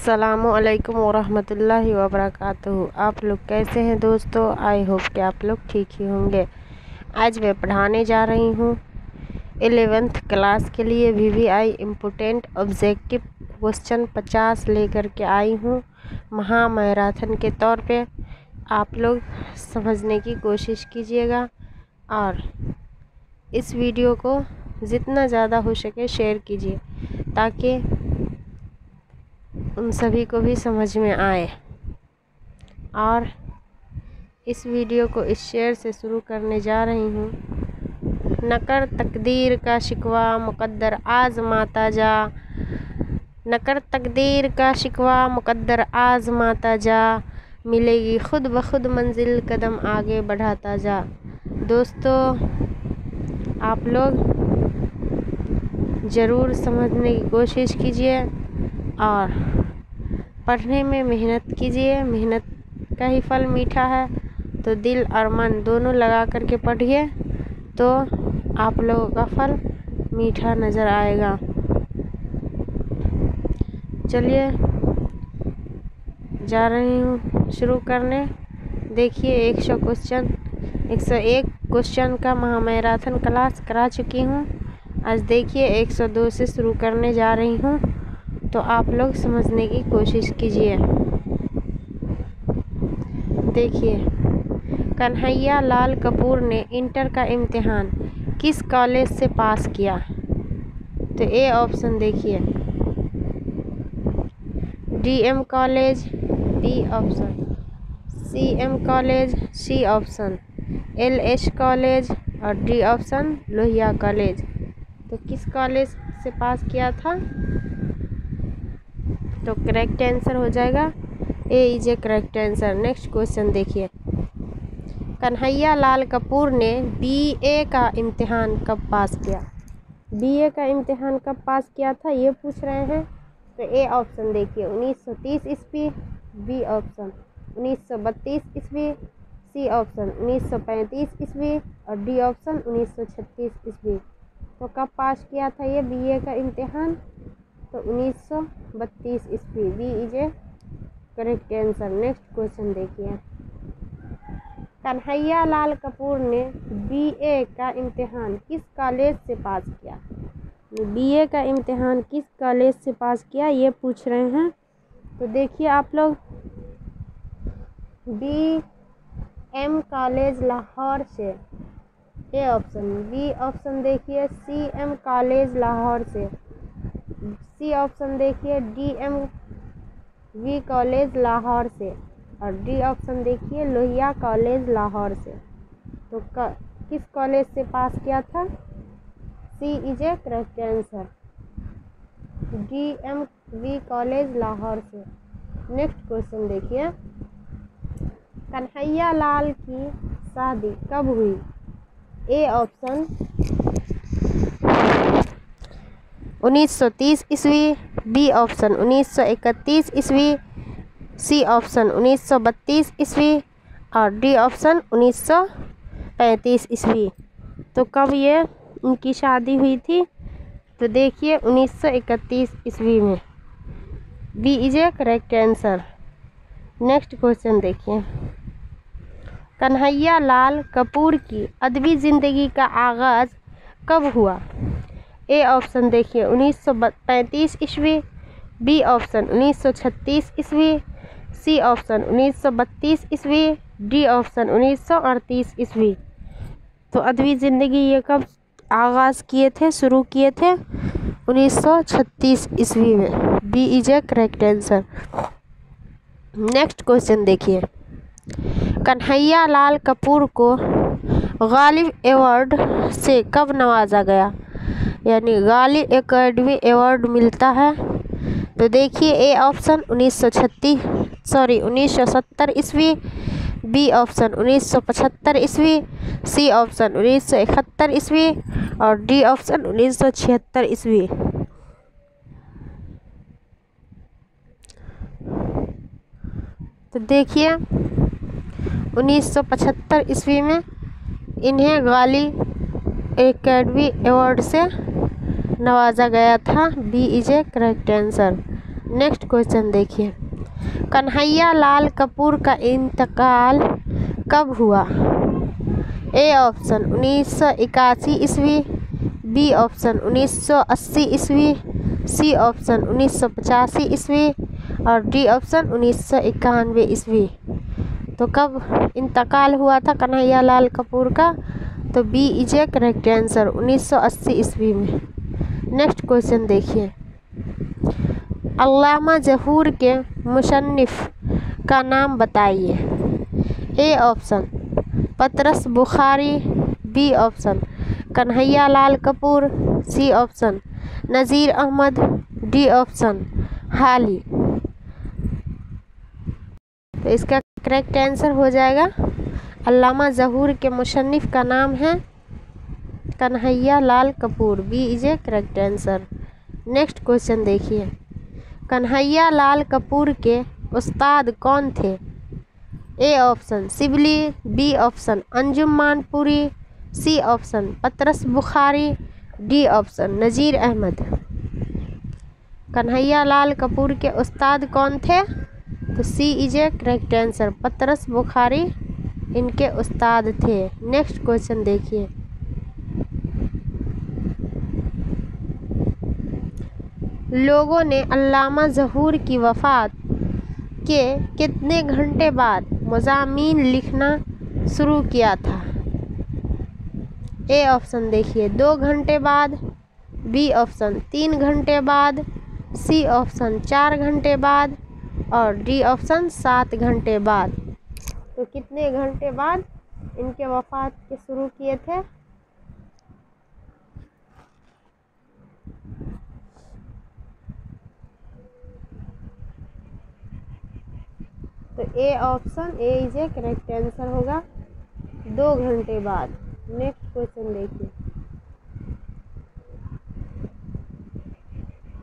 अस्सलामुअलैकुम वरहमतुल्लाहि वबरकातुहू। आप लोग कैसे हैं दोस्तों? आई होप कि आप लोग ठीक ही होंगे। आज मैं पढ़ाने जा रही हूँ 11th क्लास के लिए VVI इम्पोर्टेंट ऑब्जेक्टिव क्वेश्चन 50 लेकर के आई हूँ महा मैराथन के तौर पे। आप लोग समझने की कोशिश कीजिएगा और इस वीडियो को जितना ज़्यादा हो सके शेयर कीजिए ताकि उन सभी को भी समझ में आए। और इस वीडियो को इस शेर से शुरू करने जा रही हूँ। न कर तकदीर का शिकवा मुक़द्दर आज़माता जा, न कर तकदीर का शिकवा मुक़द्दर आज़माता जा, मिलेगी खुद ब खुद मंजिल कदम आगे बढ़ाता जा। दोस्तों, आप लोग ज़रूर समझने की कोशिश कीजिए और पढ़ने में मेहनत कीजिए। मेहनत का ही फल मीठा है, तो दिल और मन दोनों लगा करके पढ़िए तो आप लोगों का फल मीठा नज़र आएगा। चलिए जा रही हूँ शुरू करने। देखिए 101 क्वेश्चन का महा मैराथन क्लास करा चुकी हूँ। आज देखिए 102 से शुरू करने जा रही हूँ, तो आप लोग समझने की कोशिश कीजिए। देखिए, कन्हैया लाल कपूर ने इंटर का इम्तिहान किस कॉलेज से पास किया? तो ए ऑप्शन देखिए, DM college, B option, CM college, C option, LH college और D ऑप्शन लोहिया कॉलेज। तो किस कॉलेज से पास किया था? तो करेक्ट आंसर हो जाएगा A is a correct answer. Next question देखिए, कन्हैया लाल कपूर ने BA का इम्तिहान कब पास किया? BA का इम्तिहान कब पास किया था ये पूछ रहे हैं। तो ए ऑप्शन देखिए 1930 ईस्वी, B ऑप्शन 1932 ईस्वी, C ऑप्शन 1935 ईस्वी और D ऑप्शन 1936 ईस्वी। तो कब पास किया था ये BA का इम्तिहान? तो 1932 ईस्वी। B is a correct answer. Next question देखिए, कन्हैया लाल कपूर ने BA का इम्तिहान किस कॉलेज से पास किया? BA का इम्तिहान किस कॉलेज से पास किया ये पूछ रहे हैं। तो देखिए आप लोग, BM कॉलेज लाहौर से, ए ऑप्शन। B ऑप्शन देखिए CM कॉलेज लाहौर से, C ऑप्शन देखिए DMV कॉलेज लाहौर से और D ऑप्शन देखिए लोहिया कॉलेज लाहौर से। तो किस कॉलेज से पास किया था? C is a correct answer, DMV college Lahore से। नेक्स्ट क्वेश्चन देखिए, कन्हैया लाल की शादी कब हुई? ए ऑप्शन 1930 ईस्वी, B ऑप्शन 1931 ईस्वी, C ऑप्शन 1932 ईस्वी और D ऑप्शन 1935 ईस्वी। तो कब ये उनकी शादी हुई थी? तो देखिए 1931 ईस्वी में। B is a correct answer. Next question देखिए, कन्हैया लाल कपूर की अदबी ज़िंदगी का आगाज़ कब हुआ? ए ऑप्शन देखिए 1935 ईस्वी, B ऑप्शन 1936 ईस्वी, C ऑप्शन 1932 ईस्वी, D ऑप्शन 1938 ईस्वी। तो अदबी ज़िंदगी ये कब आगाज़ किए थे, शुरू किए थे? 1936 ईस्वी में। B is a correct answer. Next question देखिए, कन्हैया लाल कपूर को गालिब अवार्ड से कब नवाजा गया? यानी गालिब एकेडमी अवार्ड मिलता है। तो देखिए ए ऑप्शन 1970 ईस्वी, B ऑप्शन 1975 ईस्वी, C ऑप्शन 1971 ईस्वी और D ऑप्शन 1976 ईस्वी। तो देखिए 1975 ईस्वी में इन्हें गालिब एकेडमी अवार्ड से नवाजा गया था। B is a correct answer. Next question देखिए, कन्हैया लाल कपूर का इंतकाल कब हुआ? ए ऑप्शन 1981 ईस्वी, बी ऑप्शन 1980 ईस्वी, सी ऑप्शन 1985 ईस्वी और डी ऑप्शन 1991 ईस्वी। तो कब इंतकाल हुआ था कन्हैया लाल कपूर का? तो B is a correct answer, 1980 ईस्वी में। नेक्स्ट क्वेश्चन देखिए, अल्लामा ज़हूर के मुसन्निफ़ का नाम बताइए। A option Patras Bukhari, B option Kanhaiya Lal Kapoor, C option Nazir Ahmad, D option हाली। तो इसका करेक्ट आंसर हो जाएगा, अल्लामा ज़हूर के मुसन्निफ़ का नाम है Kanhaiya Lal Kapoor, B is a correct answer. Next question देखिए, कन्हैया लाल कपूर के उस्ताद कौन थे? A option Shibli, B option Anjum Manpuri, C option Patras Bukhari, D option Nazir Ahmad. Kanhaiya Lal Kapoor के उस्ताद कौन थे? तो C is a correct answer, Patras Bukhari इनके उस्ताद थे। नेक्स्ट क्वेश्चन देखिए, लोगों ने अल्लामा ज़हूर की वफ़ात के कितने घंटे बाद मज़ामीन लिखना शुरू किया था? ए ऑप्शन देखिए 2 घंटे बाद, बी ऑप्शन 3 घंटे बाद, सी ऑप्शन 4 घंटे बाद और डी ऑप्शन 7 घंटे बाद। तो कितने घंटे बाद इनके वफ़ात के शुरू किए थे? तो A option A is a correct answer होगा, 2 घंटे बाद। नेक्स्ट क्वेश्चन देखिए,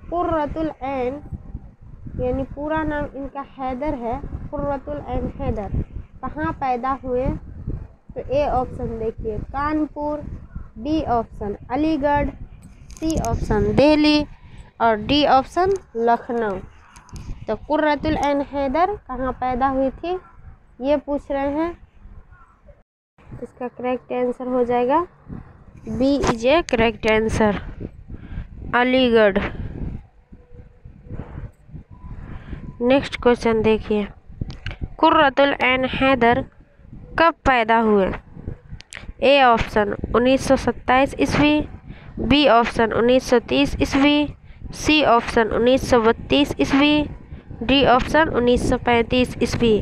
कुर्रतुल ऐन यानी पूरा नाम इनका हैदर है, कुर्रतुल ऐन हैदर कहाँ पैदा हुए? तो ए ऑप्शन देखिए Kanpur, B option Aligarh, C option Delhi और डी ऑप्शन लखनऊ। तो कुर्रतुल ऐन हैदर कहाँ पैदा हुई थी ये पूछ रहे हैं। इसका करेक्ट आंसर हो जाएगा B is a correct answer, Aligarh. Next question देखिए, कुर्रतुल ऐन हैदर कब पैदा हुए? ए ऑप्शन 1927 ईस्वी, बी ऑप्शन 1930 ईस्वी, सी ऑप्शन 1932 ईस्वी, डी ऑप्शन 1935 ईस्वी।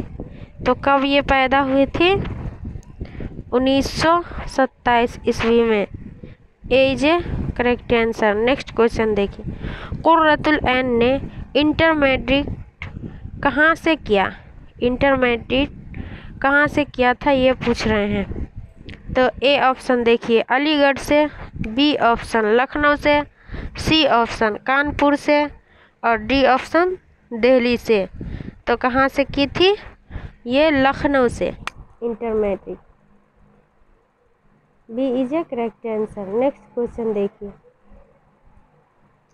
तो कब ये पैदा हुई थी? 1927 ईस्वी में। A is a correct answer. Next question देखिए, कुर्रतुल ऐन ने इंटरमीडिएट कहाँ से किया? इंटरमीडिएट कहाँ से किया था ये पूछ रहे हैं। तो ए ऑप्शन देखिए अलीगढ़ से, बी ऑप्शन लखनऊ से, सी ऑप्शन कानपुर से और डी ऑप्शन दिल्ली से। तो कहाँ से की थी? ये लखनऊ से intermediate, B is a correct answer. Next question देखिए,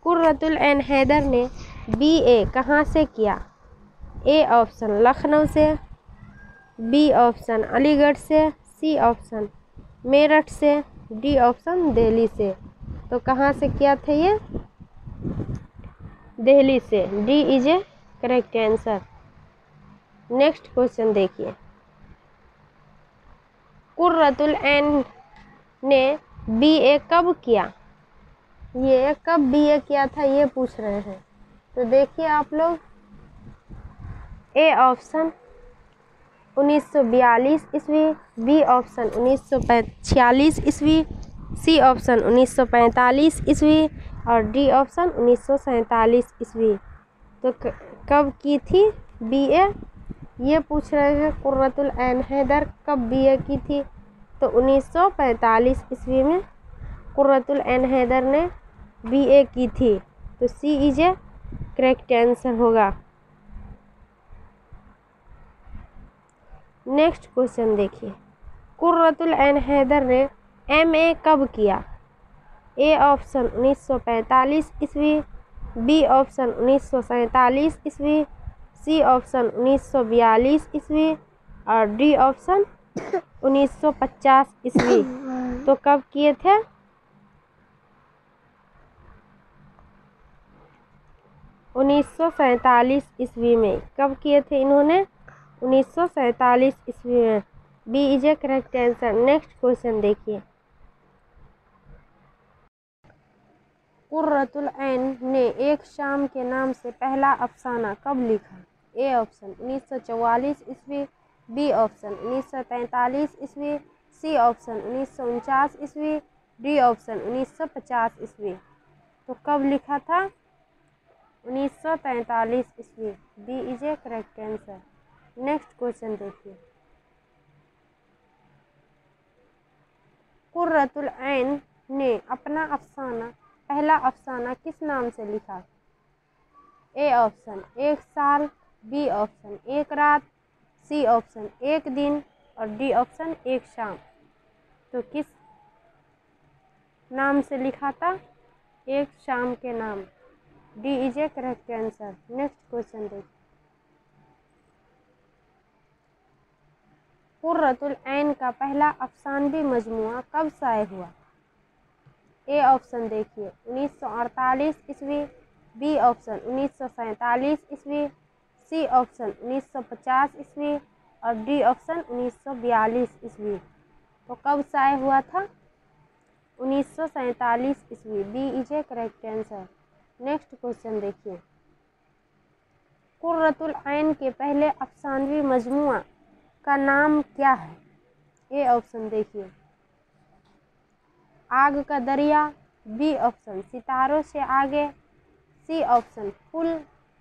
कुर्रतुल ऐन हैदर ने बीए कहाँ से किया? ए ऑप्शन लखनऊ से, बी ऑप्शन अलीगढ़ से, सी ऑप्शन मेरठ से, डी ऑप्शन दिल्ली से। तो कहाँ से किया था ये? दिल्ली से, D is a correct answer. Next question देखिए, कुर्रतुल ऐन ने बीए कब किया? ये कब बीए किया था ये पूछ रहे हैं। तो देखिए आप लोग, ए ऑप्शन 1942 ईस्वी, बी ऑप्शन 1946 ईस्वी, सी ऑप्शन 1945 ईस्वी और डी ऑप्शन 1947 ईस्वी। तो कब की थी बीए ये पूछ रहे हैं। कुर्रतुल ऐन हैदर कब बीए की थी? तो 1945 ईस्वी में कुर्रतुल ऐन हैदर ने बीए की थी। तो C is a correct answer होगा। नेक्स्ट क्वेश्चन देखिए, कुर्रतुल ऐन हैदर ने एमए कब किया? ए ऑप्शन 1945 ईस्वी, बी ऑप्शन 1947 ईस्वी, सी ऑप्शन 1942 ईस्वी और डी ऑप्शन 1950 ईस्वी। तो कब किए थे? 1947 ईस्वी में। कब किए थे इन्होंने? 1947 ईस्वी में। B is a correct answer. Next question देखिए। कुर्रतुल ऐन ने एक शाम के नाम से पहला अफसाना कब लिखा? ए ऑप्शन 1944 ईस्वी, बी ऑप्शन 1943 ईस्वी, सी ऑप्शन 1949 ईस्वी, डी ऑप्शन 1950 ईस्वी। तो कब लिखा था? 1943 ईस्वी। B is a correct answer. Next question देखिए। कुर्रतुल ऐन ने अपना पहला अफसाना किस नाम से लिखा? ए ऑप्शन एक साल, बी ऑप्शन एक रात, सी ऑप्शन एक दिन और डी ऑप्शन एक शाम। तो किस नाम से लिखा था? एक शाम के नाम। D is a correct answer. Next question देखिए। कुर्रतुल ऐन का पहला अफसानवी मजमुआ कब शाये हुआ? ए ऑप्शन देखिए 1948 ईस्वी, बी ऑप्शन 1947 ईस्वी, सी ऑप्शन 1950 ईस्वी और डी ऑप्शन 1942 ईस्वी। तो कब शाये हुआ था? 1947 ईस्वी। B is a correct answer. Next question देखिए। कुर्रतुल ऐन के पहले अफसानवी मजमुआ का नाम क्या है? ए ऑप्शन देखिए आग का दरिया, बी ऑप्शन सितारों से आगे, सी ऑप्शन पुल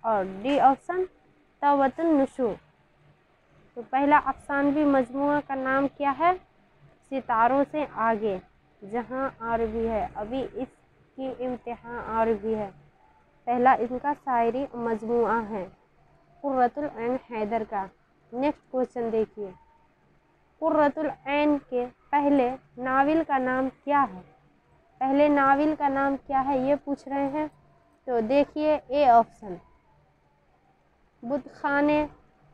और डी ऑप्शन तौबतुन नुशूर। तो पहला अफसानवी मजमुआ का नाम क्या है? सितारों से आगे। जहां और भी है, अभी इसकी इम्तिहान और भी है। पहला इनका शायरी मजमुआ है कुर्रतुल ऐन हैदर का। नेक्स्ट क्वेश्चन देखिए। कुर्रतुल ऐन के पहले नावल का नाम क्या है? पहले नावल का नाम क्या है ये पूछ रहे हैं। तो देखिए ए ऑप्शन बुतखाने,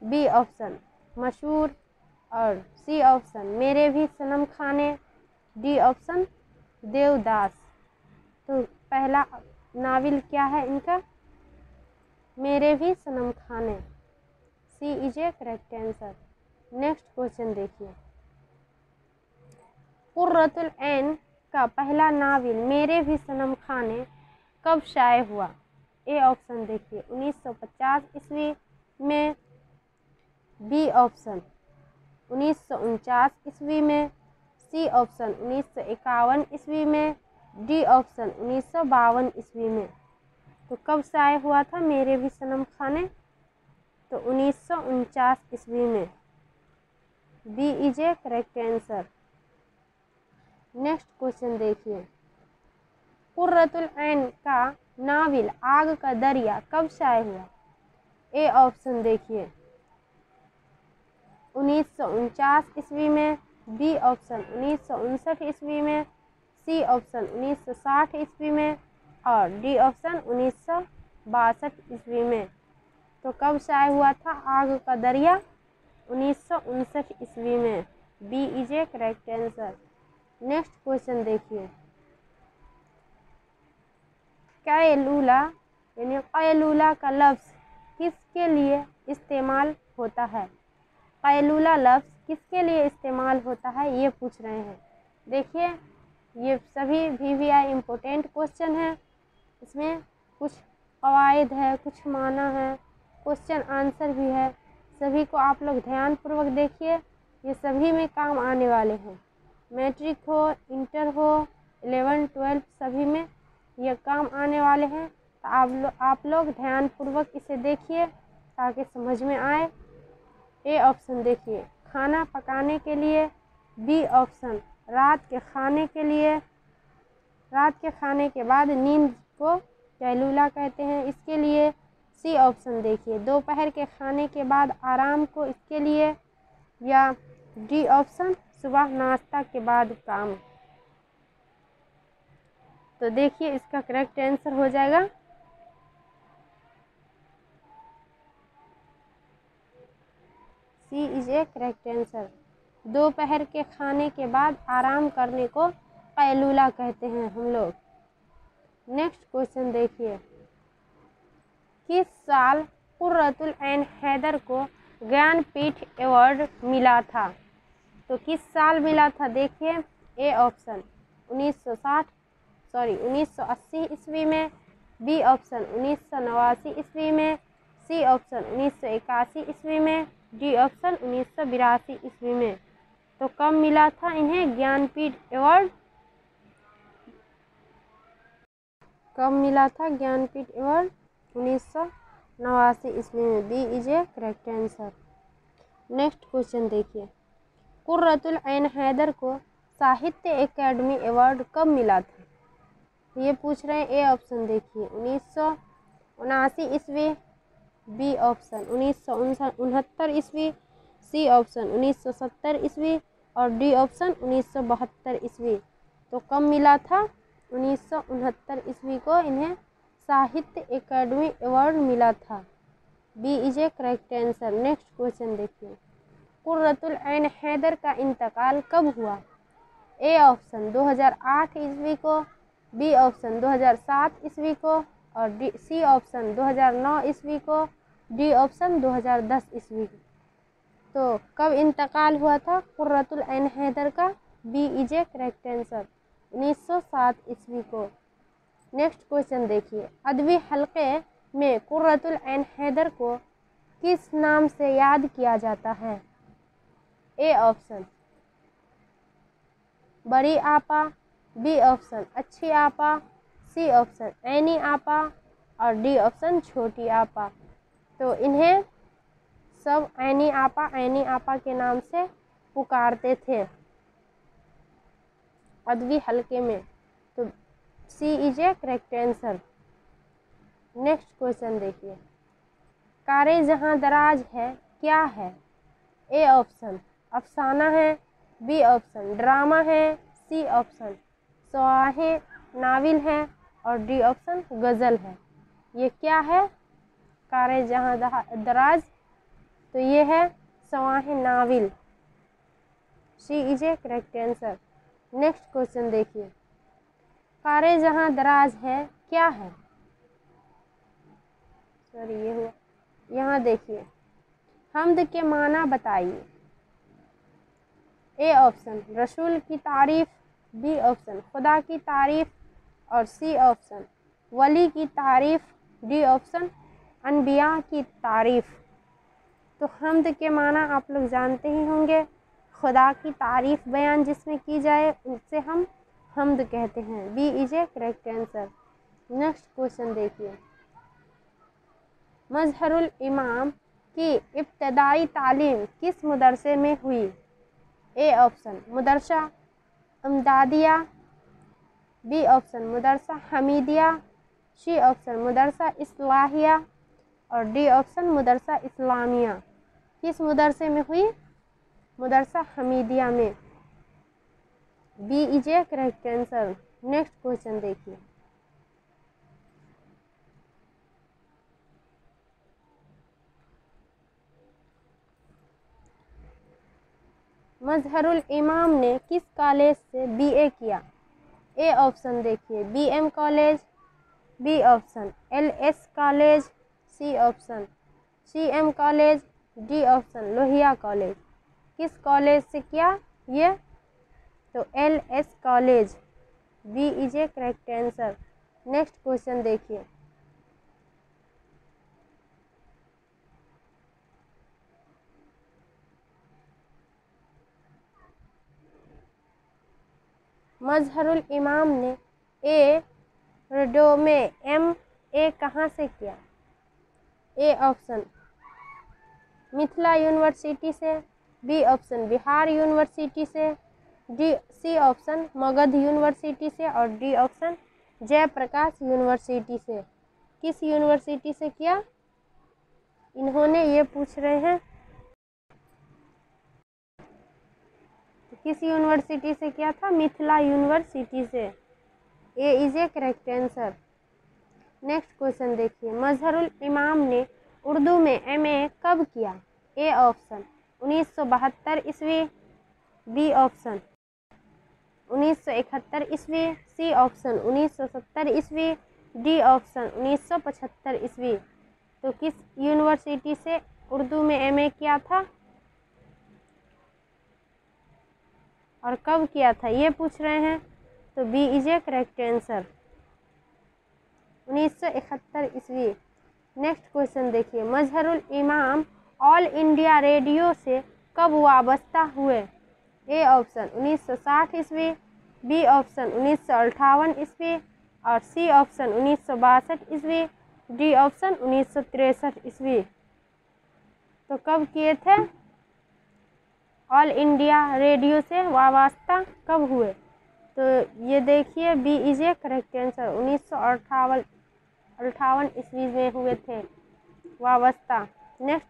बी ऑप्शन मशहूर और सी ऑप्शन मेरे भी सनम खाने, डी ऑप्शन देवदास। तो पहला नावल क्या है इनका? मेरे Bhi Sanam Khane. C is a correct answer. Next question देखिए। कुर्रतुल ऐन का पहला नावल मेरे भी सनम खाने कब शाये हुआ? ए ऑप्शन देखिए 1950 ईस्वी में, बी ऑप्शन 1949 ईस्वी में, सी ऑप्शन 1951 ईस्वी में, डी ऑप्शन 1952 ईस्वी में। तो कब शाये हुआ था मेरे भी सनम खाने? तो 1949 ईस्वी में। B is a correct answer. Next question देखिए। कुर्रतुल ऐन का नावल आग का दरिया कब शाये हुआ? ए ऑप्शन देखिए 1949 ईस्वी में, बी ऑप्शन 1959 ईस्वी में, सी ऑप्शन 1960 ईस्वी में और डी ऑप्शन 1962 ईस्वी में। तो कब शाये हुआ था आग का दरिया? 1959 ईस्वी में। B is a correct answer. Next question देखिए। कैलूला यानी कैलूला का लफ्ज़ किसके लिए इस्तेमाल होता है? कैलूला लफ्ज़ किसके लिए इस्तेमाल होता है ये पूछ रहे हैं। देखिए ये सभी VVI इम्पोर्टेंट क्वेश्चन है। इसमें कुछ कवायद है, कुछ माना है, क्वेश्चन आंसर भी है। सभी को आप लोग ध्यानपूर्वक देखिए, ये सभी में काम आने वाले हैं। मैट्रिक हो, इंटर हो, 11, 12 सभी में ये काम आने वाले हैं। तो आप लोग ध्यानपूर्वक इसे देखिए ताकि समझ में आए। ए ऑप्शन देखिए खाना पकाने के लिए, बी ऑप्शन रात के खाने के लिए, रात के खाने के बाद नींद को कैलूला कहते हैं इसके लिए। सी ऑप्शन देखिए दोपहर के खाने के बाद आराम को इसके लिए, या डी ऑप्शन सुबह नाश्ता के बाद काम। तो देखिए इसका करेक्ट आंसर हो जाएगा सी इज ए करेक्ट आंसर। दोपहर के खाने के बाद आराम करने को कैलूला कहते हैं हम लोग। नेक्स्ट क्वेश्चन देखिए, किस साल कुर्रतुल ऐन हैदर को ज्ञानपीठ अवार्ड मिला था? तो किस साल मिला था देखिए, ए ऑप्शन 1980 ईस्वी में, बी ऑप्शन 1989 ईस्वी में, सी ऑप्शन 1981 ईस्वी में, डी ऑप्शन 1982 ईस्वी में। तो कब मिला था इन्हें ज्ञानपीठ अवार्ड? कब मिला था ज्ञानपीठ अवार्ड? 1989 ईस्वी में। B is a correct answer. Next question देखिए, कुर्रतुल ऐन हैदर को साहित्य एकेडमी अवार्ड कब मिला था? ये पूछ रहे हैं। ए ऑप्शन देखिए 1979 ईस्वी, बी ऑप्शन 1969 ईस्वी, सी ऑप्शन 1970 ईस्वी और डी ऑप्शन 1972 ईस्वी। तो कब मिला था? 1969 ईस्वी को इन्हें साहित्य एकेडमी अवार्ड मिला था। B is a correct answer. Next question देखिए, कुर्रतुल ऐन हैदर का इंतकाल कब हुआ? ए ऑप्शन 2008 ईस्वी को, बी ऑप्शन 2007 ईस्वी को और सी ऑप्शन 2009 ईस्वी को, डी ऑप्शन 2010 ईस्वी को। तो कब इंतकाल हुआ था कुर्रतुल ऐन हैदर का? B is a correct answer, 1907 ईस्वी को। नेक्स्ट क्वेश्चन देखिए, अदबी हल्के में कुर्रतुल ऐन हैदर को किस नाम से याद किया जाता है? ए ऑप्शन बड़ी आपा, बी ऑप्शन अच्छी आपा, सी ऑप्शन ऐनी आपा और डी ऑप्शन छोटी आपा। तो इन्हें सब ऐनी आपा के नाम से पुकारते थे अदबी हल्के में। तो C is a correct answer. Next question देखिए, कारे जहां दराज है क्या है? ए ऑप्शन अफसाना है, बी ऑप्शन ड्रामा है, सी ऑप्शन सवाहे नाविल है और डी ऑप्शन गज़ल है। ये क्या है कारे जहां दराज? तो ये है सवाहे novel. C is a correct answer. Next question देखिए, कारे जहां दराज है क्या है? सॉरी ये हुआ, यहाँ देखिए, हम्द के माना बताइए। ए ऑप्शन रसूल की तारीफ, बी ऑप्शन खुदा की तारीफ और सी ऑप्शन वली की तारीफ, डी ऑप्शन अनबिया की तारीफ। तो हम्द के माना आप लोग जानते ही होंगे, खुदा की तारीफ बयान जिसमें की जाए उससे हम हम्द कहते हैं। B is a correct answer. Next question देखिए, मजहरुल इमाम की इब्तदाई तालीम किस मदरसे में हुई? A option Madrasa Amdadia, B option Madrasa Hamidia, C option Madrasa Islahia और डी ऑप्शन मदरसा इस्लामिया। किस मदरसे में हुई? मदरसा हमीदिया में। B is a correct answer. Next question देखिए, मजहरुल इमाम ने किस कॉलेज से बीए किया? ए ऑप्शन देखिए BM college, B option LS college, C option CM college, D option Lohia college. किस कॉलेज से किया ये? तो LS college. B is a correct answer. Next question देखिए, मजहरुल इमाम ने रडो में MA कहाँ से किया? ए ऑप्शन मिथिला यूनिवर्सिटी से, बी ऑप्शन बिहार यूनिवर्सिटी से, सी ऑप्शन मगध यूनिवर्सिटी से और डी ऑप्शन जयप्रकाश यूनिवर्सिटी से। किस यूनिवर्सिटी से किया इन्होंने, ये पूछ रहे हैं। किस यूनिवर्सिटी से किया था? मिथिला यूनिवर्सिटी से। A is a correct answer. Next question देखिए, मजहरुल इमाम ने उर्दू में MA कब किया? ए ऑप्शन 1972 ईस्वी, बी ऑप्शन 1971 ईस्वी, सी ऑप्शन 1970 ईस्वी, डी ऑप्शन 1975 ईस्वी। तो किस यूनिवर्सिटी से उर्दू में एमए किया था और कब किया था, ये पूछ रहे हैं। तो B is a correct answer, 1971 ईस्वी। नेक्स्ट क्वेश्चन देखिए, मजहरुल इमाम ऑल इंडिया रेडियो से कब वाबस्ता हुए? ए ऑप्शन 1960 ईस्वी, बी ऑप्शन 1958 ईस्वी और सी ऑप्शन 1962 ईस्वी, डी ऑप्शन 1963 ईस्वी। तो कब किए थे ऑल इंडिया रेडियो से वाबस्ता कब हुए? तो ये देखिए B is a correct answer, 1958 ईस्वी में हुए थे वाबस्ता। नेक्स्ट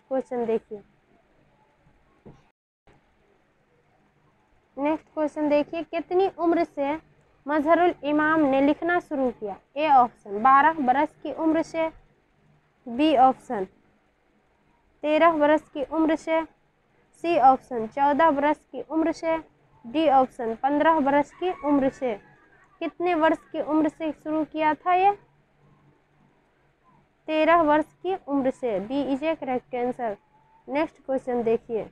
क्वेश्चन देखिए, कितनी उम्र से मजहरुल इमाम ने लिखना शुरू किया? ए ऑप्शन 12 बरस की उम्र से, बी ऑप्शन 13 बरस की उम्र से, सी ऑप्शन 14 बरस की उम्र से, डी ऑप्शन 15 बरस की उम्र से। कितने वर्ष की उम्र से शुरू किया था ये? 13 वर्ष की उम्र से, B is a correct answer. Next question देखिए,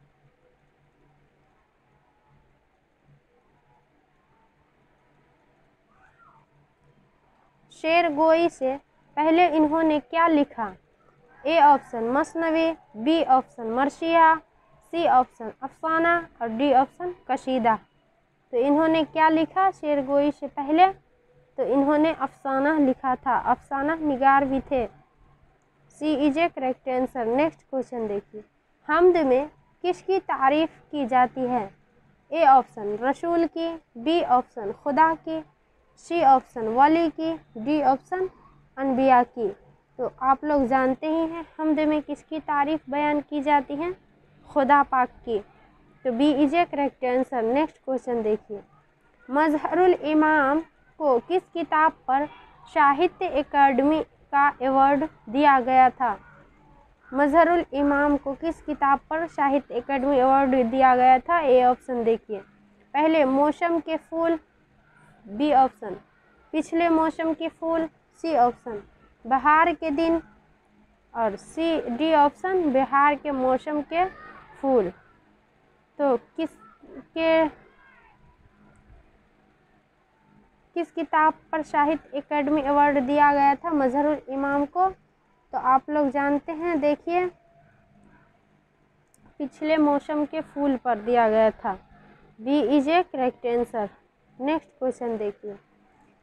शेरगोई से पहले इन्होंने क्या लिखा? ए ऑप्शन मसनवी, बी ऑप्शन मर्शिया, सी ऑप्शन अफसाना और डी ऑप्शन कशीदा। तो इन्होंने क्या लिखा शेरगोई से पहले? तो इन्होंने अफसाना लिखा था, अफसाना निगार भी थे। C is a correct answer. Next question देखिए, हम्द में किसकी तारीफ की जाती है? ए ऑप्शन रसूल की, बी ऑप्शन खुदा की, सी ऑप्शन वली की, डी ऑप्शन अनबिया की। तो आप लोग जानते ही हैं हम्द में किसकी तारीफ बयान की जाती है? खुदा पाक की। तो B is a correct answer. Next question देखिए, मजहरुल इमाम को किस किताब पर साहित्य अकादमी का अवार्ड दिया गया था? मजहरुल इमाम को किस किताब पर साहित्य अकादमी अवार्ड दिया गया था? ए ऑप्शन देखिए, पहले मौसम के फूल, बी ऑप्शन पिछले मौसम के फूल, सी ऑप्शन बहार के दिन और डी ऑप्शन बिहार के मौसम के फूल। तो किस किताब पर साहित्य अकादमी अवार्ड दिया गया था मजहरुल इमाम को? तो आप लोग जानते हैं, देखिए पिछले मौसम के फूल पर दिया गया था। B is a correct answer. Next question देखिए,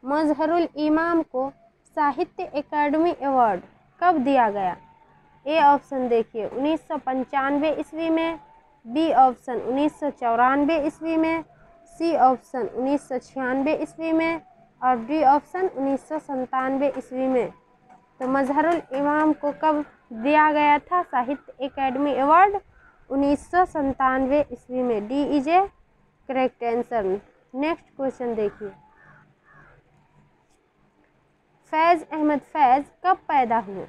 मजहरुल इमाम को साहित्य अकादमी अवार्ड कब दिया गया? ए ऑप्शन देखिए 1995 ईस्वी में, बी ऑप्शन 1994 ईस्वी में, सी ऑप्शन 1996 ईस्वी में और डी ऑप्शन 1997 ईस्वी में। तो मजहरुल इमाम को कब दिया गया था साहित्य अकादमी अवार्ड? 1997 ईस्वी में। D is a correct answer. Next question देखिए, फैज़ अहमद फैज़ कब पैदा हुए?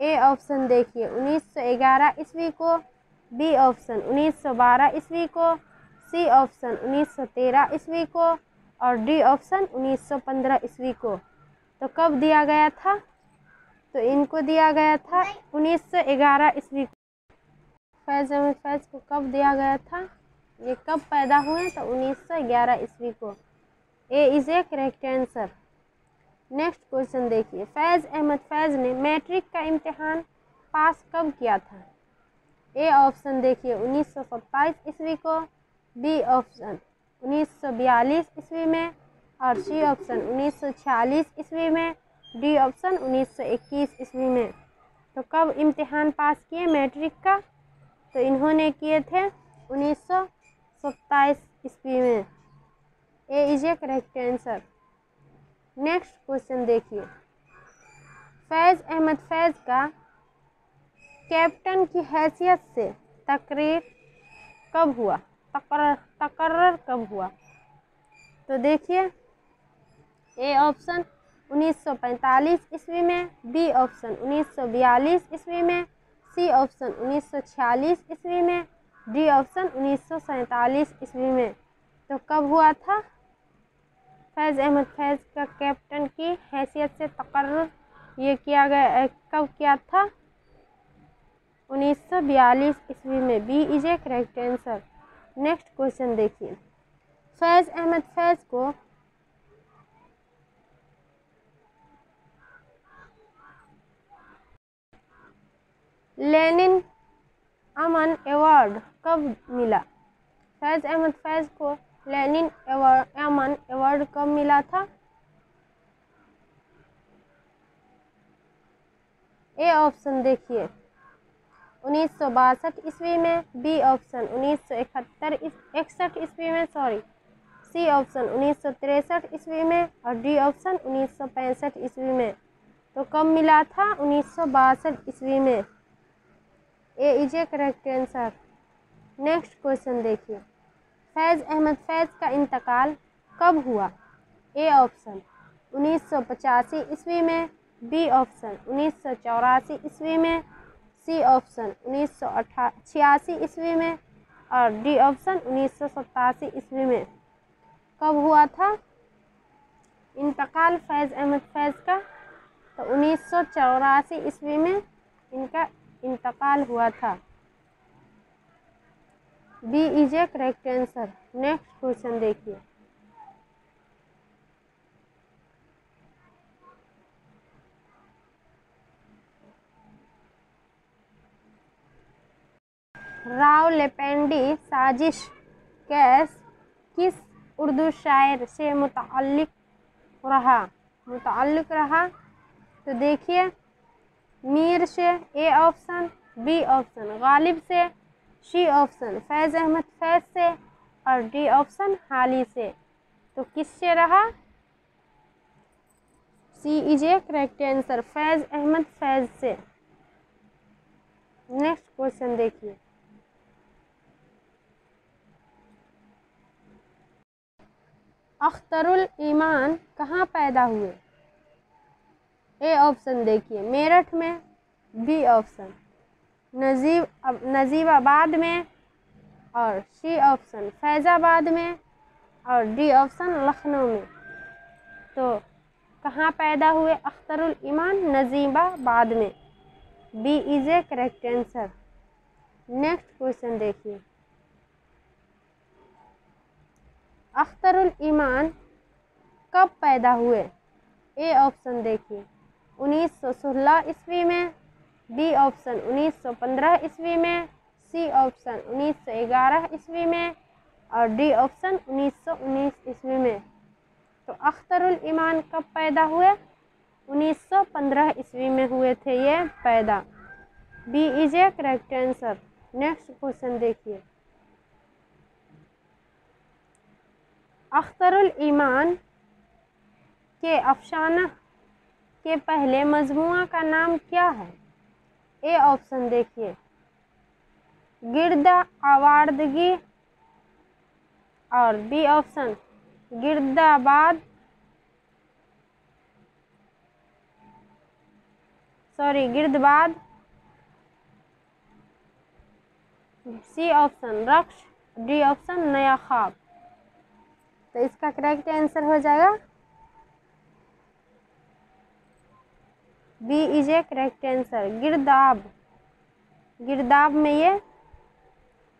ए ऑप्शन देखिए 1911 ईस्वी को, बी ऑप्शन 1912 ईस्वी को, सी ऑप्शन 1913 ईस्वी को और डी ऑप्शन 1915 ईस्वी को। तो कब दिया गया था? तो इनको दिया गया था 1911 ईस्वी को। फैज़ अहमद फैज़ को कब दिया गया था, ये कब पैदा हुए? तो 1911 ईस्वी को। A is a correct answer. Next question देखिए, फैज़ अहमद फैज़ ने मैट्रिक का इम्तिहान पास कब किया था? ए ऑप्शन देखिए 1927 ईस्वी को, बी ऑप्शन 1942 ईस्वी में और सी ऑप्शन 1946 ईस्वी में, डी ऑप्शन 1921 ईस्वी में। तो कब इम्तिहान पास किए मैट्रिक का? तो इन्होंने किए थे 1927 ईस्वी में। A is a correct answer. Next question देखिए, फैज़ अहमद फैज़ का कैप्टन की हैसियत से तकर्रर कब हुआ? तो देखिए, ए ऑप्शन 1945 ईस्वी में, बी ऑप्शन 1942 ईस्वी में, सी ऑप्शन 1946 ईस्वी में डी ऑप्शन 1947 ईस्वी में। तो कब हुआ था? फैज़ अहमद फैज़ का कैप्टन की हैसियत से तकर्रुर ये किया गया, कब किया था? 1942 ईस्वी में। B is a correct answer. Next question देखिए, फैज़ अहमद फैज़ को लेनिन अमन अवार्ड कब मिला? फैज़ अहमद फैज़ को लेनिन अमन अवार्ड कब मिला था? ए ऑप्शन देखिए 1962 ईस्वी में, बी ऑप्शन 1961 ईस्वी में, सी ऑप्शन 1963 ईस्वी में और डी ऑप्शन 1965 ईस्वी में। तो कब मिला था? 1962 ईस्वी में। A is a correct answer. Next question देखिए, फैज़ अहमद फैज़ का इंतकाल कब हुआ? ए ऑप्शन 1985 ईस्वी में, बी ऑप्शन 1984 ईस्वी में, सी ऑप्शन 1986 ईस्वी में और डी ऑप्शन 1987 ईस्वी में। कब हुआ था इंतकाल फैज़ अहमद फैज़ का? तो 1984 ईस्वी में इनका इंतकाल हुआ था। B is a correct answer. Next question देखिए, रावलपिंडी साजिश किस उर्दू शायर से मुतअल्लिक रहा? तो देखिए, मीर से, A option, B option Ghalib से, सी ऑप्शन फैज़ अहमद फैज़ से और डी ऑप्शन हाली से। तो किससे रहा? सी इज ए करेक्ट आंसर, फैज़ अहमद फैज़ से। नेक्स्ट क्वेश्चन देखिए, अख्तरुल ईमान कहाँ पैदा हुए? ए ऑप्शन देखिए मेरठ में, बी ऑप्शन नजीबाबाद में और सी ऑप्शन फैज़ाबाद में और डी ऑप्शन लखनऊ में। तो कहाँ पैदा हुए अख्तरुल ईमान? नजीबाबाद में। B is a correct answer. Next question देखिए, अख्तरुल ईमान कब पैदा हुए? ए ऑप्शन देखिए 1916 ईस्वी में, बी ऑप्शन 1915 ईस्वी में, सी ऑप्शन 1911 ईस्वी में और डी ऑप्शन 1919 ईस्वी में। तो अख्तरुल ईमान कब पैदा हुए? 1915 ईस्वी में हुए थे ये पैदा। B is a correct answer. Next question देखिए, अख्तरुल ईमान के अफसाना के पहले मजमुआ का नाम क्या है? ए ऑप्शन देखिए गिर्द आवारदगी और बी ऑप्शन गिर्दबाद, सी ऑप्शन रक्श, डी ऑप्शन नया ख्वाब। तो इसका करेक्ट आंसर हो जाएगा B is a correct answer, गिरदाब में ये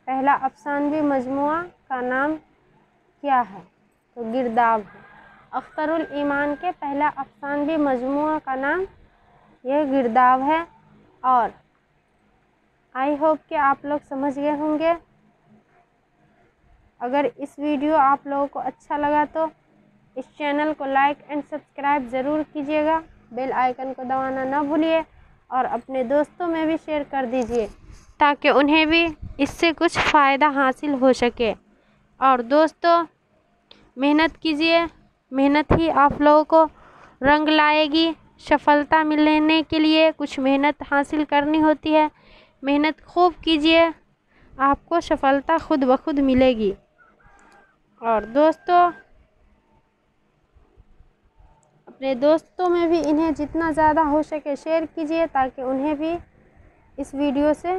पहला अफसानवी मजमुआ का नाम क्या है? तो गिरदाब है। अख्तरुल ईमान के पहला अफसानवी मजमुआ का नाम यह गिरदाब है। और आई होप कि आप लोग समझ गए होंगे। अगर इस वीडियो आप लोगों को अच्छा लगा तो इस चैनल को लाइक एंड सब्सक्राइब ज़रूर कीजिएगा, बेल आइकन को दबाना ना भूलिए और अपने दोस्तों में भी शेयर कर दीजिए ताकि उन्हें भी इससे कुछ फ़ायदा हासिल हो सके। और दोस्तों मेहनत कीजिए, मेहनत ही आप लोगों को रंग लाएगी। सफलता मिलने के लिए कुछ मेहनत हासिल करनी होती है। मेहनत खूब कीजिए, आपको सफलता खुद ब खुद मिलेगी। और दोस्तों अपने दोस्तों में भी इन्हें जितना ज़्यादा हो सके शेयर कीजिए ताकि उन्हें भी इस वीडियो से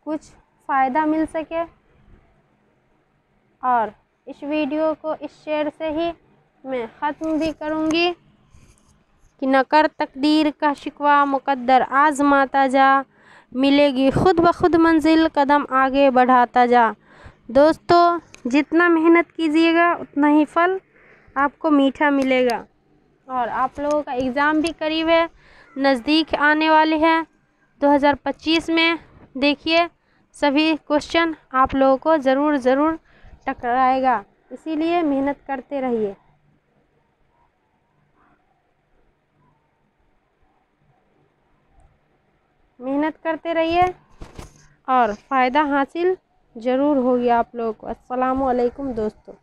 कुछ फ़ायदा मिल सके। और इस वीडियो को इस शेर से ही मैं ख़त्म भी करूँगी कि न कर तकदीर का शिकवा, मुक़द्दर आज़माता जा, मिलेगी खुद ब खुद मंजिल, कदम आगे बढ़ाता जा। दोस्तों, जितना मेहनत कीजिएगा उतना ही फल आपको मीठा मिलेगा। और आप लोगों का एग्ज़ाम भी करीब है, नज़दीक आने वाले हैं 2025 में। देखिए, सभी क्वेश्चन आप लोगों को ज़रूर टकराएगा, इसीलिए मेहनत करते रहिए। मेहनत करते रहिए और फ़ायदा हासिल ज़रूर होगी आप लोगों को। अस्सलामु अलैकुम दोस्तों।